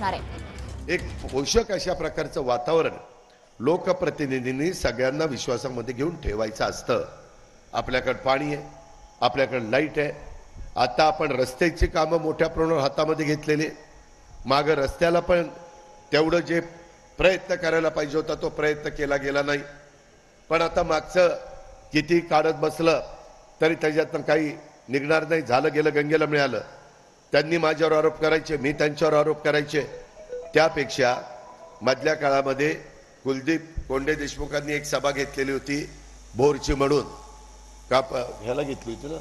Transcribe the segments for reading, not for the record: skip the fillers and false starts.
असणार आहे। एक पोषक अशा प्रकारचं वातावरण लोकप्रतिनिधींनी सगळ्यांना विश्वासामध्ये घेऊन ठेवायचं असतं। आपल्याकडे पाणी आहे, आपल्याकडे लाईट आहे, आता आपण रस्त्याची कामं मोठ्या प्रमाणावर हातामध्ये घेतलेली, मागे रस्त्याला पण तेवढं जे प्रयत्न करायला पाहिजे होता तो प्रयत्न केला गेला नाही। पण आता मागचं किती काढत बसलं तरी त्याच्यातनं काही निघणार नाही, झालं गेलं गंगेला मिळालं। त्यांनी माझ्यावर आरोप करायचे, मी त्यांच्यावर आरोप करायचे, त्यापेक्षा मधल्या काळामध्ये कुलदीप कोंडे देशमुखांनी एक सभा घेतलेली होती भोरची म्हणून, का ह्याला घेतली होती ना,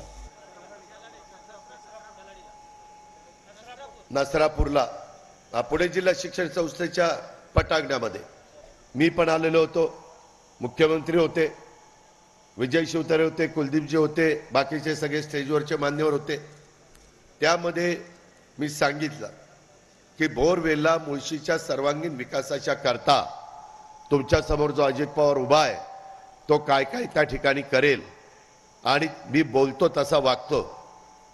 नसरापूरला, पुणे जिल्हा शिक्षण संस्थेच्या पटांगणामध्ये मी पण आलेलो होतो, मुख्यमंत्री होते, विजय शिवतारे होते, कुलदीपजी होते, बाकीचे सगळे स्टेजवरचे मान्यवर होते। त्यामध्ये मी सांगितलं की बोरवेलला मुळशीच्या सर्वांगीण विकासाच्या करता तुमच्या समोर जो अजित पवार उभा आहे तो काय काय त्या ठिकाणी करेल आणि मी बोलतो तसा वागतो।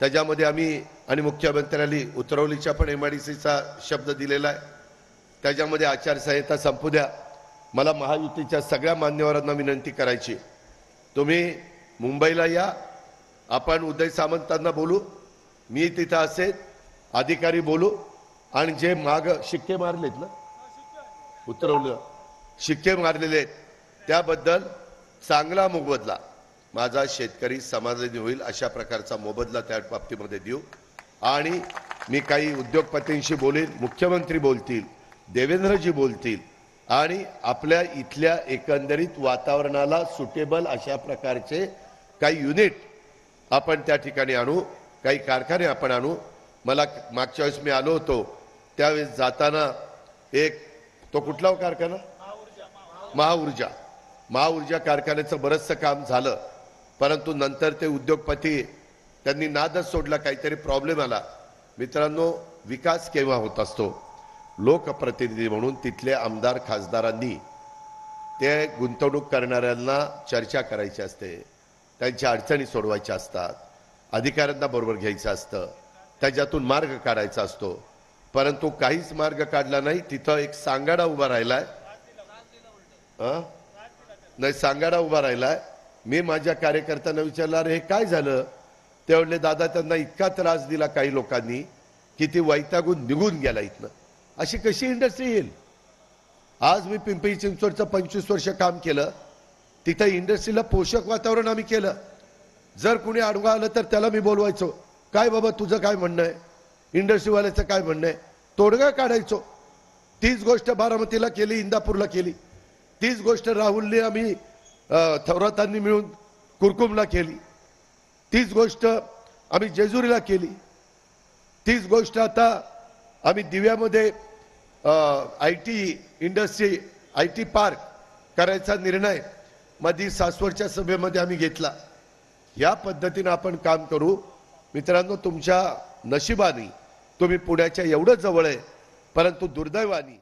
त्याच्यामध्ये आम्ही आणि मुख्यमंत्र्यांनी उतरवलीच्या पण एमआयडीसीचा शब्द दिलेला आहे। त्याच्यामध्ये आचारसंहिता संपू द्या। मला महायुतीच्या सगळ्या मान्यवरांना विनंती करायची, तुम्ही मुंबईला या, आपण उदय सामंतांना बोलू, मी तिथं असेल, अधिकारी बोलू, आणि जे माग शिक्के मारलेत ना, उतरवलं शिक्के मारलेले त्याबद्दल चांगला मोबदला माझा शेतकरी समाधानी होईल अशा प्रकारचा मोबदला त्या बाबतीमध्ये देऊ। आणि मी काही उद्योगपतींशी बोलेन, मुख्यमंत्री बोलतील, देवेंद्रजी बोलतील, आणि आपल्या इथल्या एकंदरीत वातावरणाला सुटेबल अशा प्रकारचे काही युनिट आपण त्या ठिकाणी आणू, काही कारखाने आपण आणू। मला मागच्या वेळेस मी आलो होतो त्यावेळेस जाताना एक तो कुठला कारखाना, महाऊर्जा कारखान्याचं बरंचसं काम झालं, परंतु नंतर ते उद्योगपती त्यांनी नादच सोडला, काहीतरी प्रॉब्लेम आला। मित्रांनो, विकास केव्हा होत असतो, लोकप्रतिनिधी म्हणून तिथले आमदार खासदारांनी ते गुंतवणूक करणाऱ्यांना चर्चा करायची असते, त्यांच्या अडचणी सोडवायच्या असतात, अधिकाऱ्यांना बरोबर घ्यायचं असतं, त्याच्यातून मार्ग काढायचा असतो। परंतु काहीच मार्ग काढला नाही। तिथं एक सांगाडा उभा राहिलाय, नाही सांगाडा उभा राहिलाय। मी माझ्या कार्यकर्त्यांना विचारलं, अरे हे काय झालं? ते म्हणले, दादा त्यांना इतका त्रास दिला काही लोकांनी की ती वैतागून निघून गेला इथनं। अशी कशी इंडस्ट्री येईल? आज मी पिंपरी चिंचवडचं 25 वर्ष काम केलं, तिथं इंडस्ट्रीला पोषक वातावरण आम्ही केलं। जर कुणी आडवा आलं तर त्याला मी बोलवायचो, काय बाबा तुझं काय म्हणणं आहे, इंडस्ट्रीवाल्याचं काय म्हणणं आहे, तोडगा काढायचो। तीच गोष्ट बारामतीला केली, इंदापूरला केली, तीच गोष्ट राहुलने आम्ही थोरातांनी मिळून कुरकुमला केली, तीच गोष्ट आम्ही जेजुरीला केली, तीच गोष्ट आता आम्ही दिव्यामध्ये IT इंडस्ट्री IT पार्क करायचा निर्णय मध्ये सासवडच्या सभेमध्ये आम्ही घेतला। या पद्धतीने आपण काम करू। मित्रांनो, तुमच्या नशिबाने तुम्ही पुण्याच्या एवढं जवळ आहे, परंतु दुर्दैवाने